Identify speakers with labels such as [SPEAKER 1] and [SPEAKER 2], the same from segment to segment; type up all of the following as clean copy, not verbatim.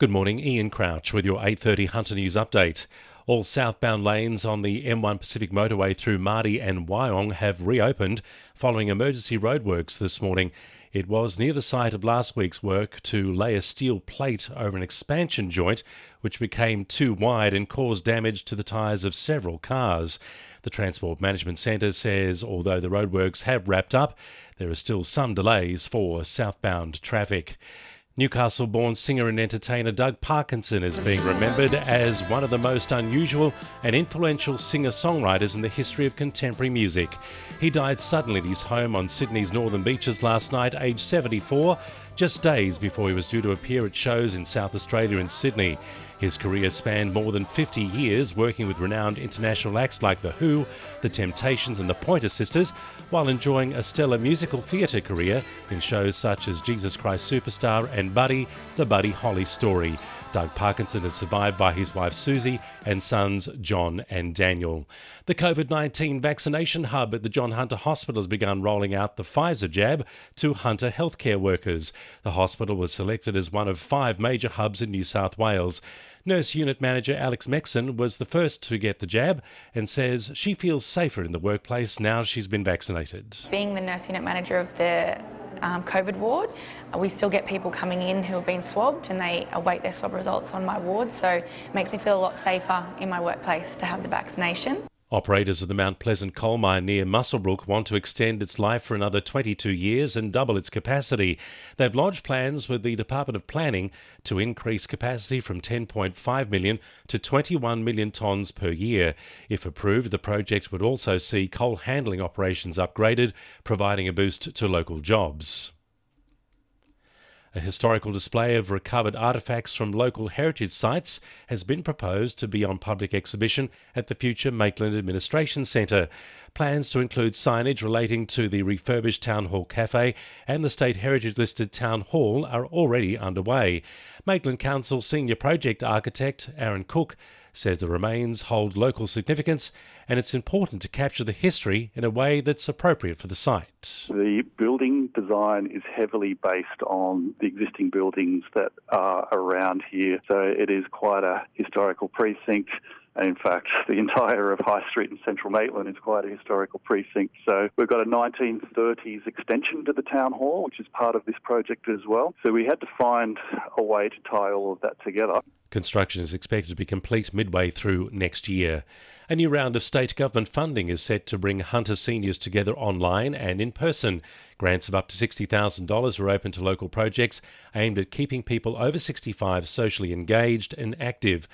[SPEAKER 1] Good morning, Ian Crouch with your 8:30 Hunter News update. All southbound lanes on the M1 Pacific motorway through Mardi and Wyong have reopened following emergency roadworks this morning. It was near the site of last week's work to lay a steel plate over an expansion joint which became too wide and caused damage to the tyres of several cars. The Transport Management Centre says although the roadworks have wrapped up, there are still some delays for southbound traffic. Newcastle-born singer and entertainer Doug Parkinson is being remembered as one of the most unusual and influential singer-songwriters in the history of contemporary music. He died suddenly at his home on Sydney's northern beaches last night, aged 74, just days before he was due to appear at shows in South Australia and Sydney. His career spanned more than 50 years, working with renowned international acts like The Who, The Temptations and the Pointer Sisters, while enjoying a stellar musical theatre career in shows such as Jesus Christ Superstar and Buddy, The Buddy Holly Story. Doug Parkinson is survived by his wife Susie and sons John and Daniel. The COVID-19 vaccination hub at the John Hunter Hospital has begun rolling out the Pfizer jab to Hunter healthcare workers. The hospital was selected as one of 5 major hubs in New South Wales. Nurse Unit Manager Alex Mexon was the first to get the jab and says she feels safer in the workplace now she's been vaccinated.
[SPEAKER 2] Being the Nurse Unit Manager of the COVID ward, we still get people coming in who have been swabbed and they await their swab results on my ward, so it makes me feel a lot safer in my workplace to have the vaccination.
[SPEAKER 1] Operators of the Mount Pleasant coal mine near Muswellbrook want to extend its life for another 22 years and double its capacity. They've lodged plans with the Department of Planning to increase capacity from 10.5 million to 21 million tonnes per year. If approved, the project would also see coal handling operations upgraded, providing a boost to local jobs. A historical display of recovered artefacts from local heritage sites has been proposed to be on public exhibition at the future Maitland Administration Centre. Plans to include signage relating to the refurbished Town Hall Cafe and the State Heritage listed Town Hall are already underway. Maitland Council Senior Project Architect Aaron Cook says the remains hold local significance and it's important to capture the history in a way that's appropriate for the site.
[SPEAKER 3] The building design is heavily based on the existing buildings that are around here, so it is quite a historical precinct. In fact, the entire of High Street and Central Maitland is quite a historical precinct. So we've got a 1930s extension to the Town Hall, which is part of this project as well. So we had to find a way to tie all of that together.
[SPEAKER 1] Construction is expected to be complete midway through next year. A new round of state government funding is set to bring Hunter seniors together online and in person. Grants of up to $60,000 are open to local projects aimed at keeping people over 65 socially engaged and active.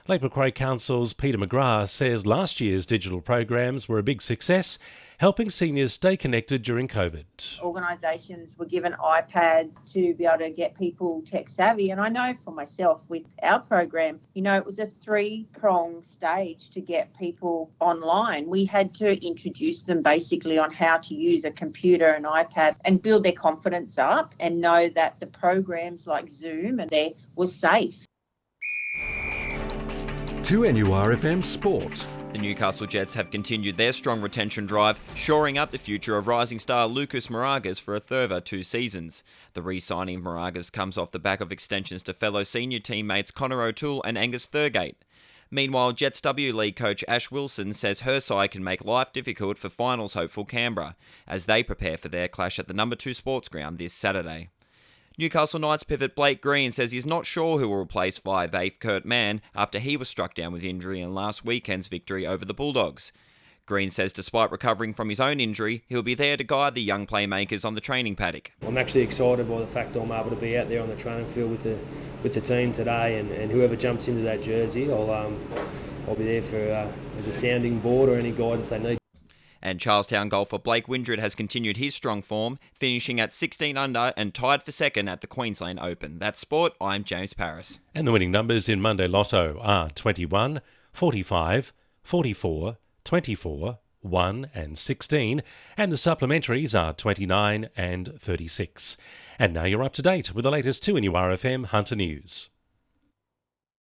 [SPEAKER 1] Lake Macquarie Council's Peter McGrath says last year's digital programs were a big success, helping seniors stay connected during COVID.
[SPEAKER 4] Organisations were given iPads to be able to get people tech savvy, and I know for myself with our program, it was a 3-pronged stage to get people online. We had to introduce them basically on how to use a computer and iPad and build their confidence up and know that the programs like Zoom and there was safe.
[SPEAKER 5] 2NURFM Sport.
[SPEAKER 6] The Newcastle Jets have continued their strong retention drive, shoring up the future of rising star Lucas Moragas for a further 2 seasons. The re-signing of Moragas comes off the back of extensions to fellow senior teammates Connor O'Toole and Angus Thurgate. Meanwhile, Jets W League coach Ash Wilson says her side can make life difficult for finals hopeful Canberra, as they prepare for their clash at the No. 2 Sports Ground this Saturday. Newcastle Knights pivot Blake Green says he's not sure who will replace 5/8 Kurt Mann after he was struck down with injury in last weekend's victory over the Bulldogs. Green says despite recovering from his own injury, he'll be there to guide the young playmakers on the training paddock.
[SPEAKER 7] I'm actually excited by the fact I'm able to be out there on the training field with the team today, and whoever jumps into that jersey, I'll be there for as a sounding board or any guidance they need.
[SPEAKER 6] And Charlestown golfer Blake Windred has continued his strong form, finishing at 16 under and tied for second at the Queensland Open. That's sport. I'm James Paris.
[SPEAKER 1] And the winning numbers in Monday Lotto are 21, 45, 44, 24, 1 and 16, and the supplementaries are 29 and 36. And now you're up to date with the latest 2NURFM Hunter News.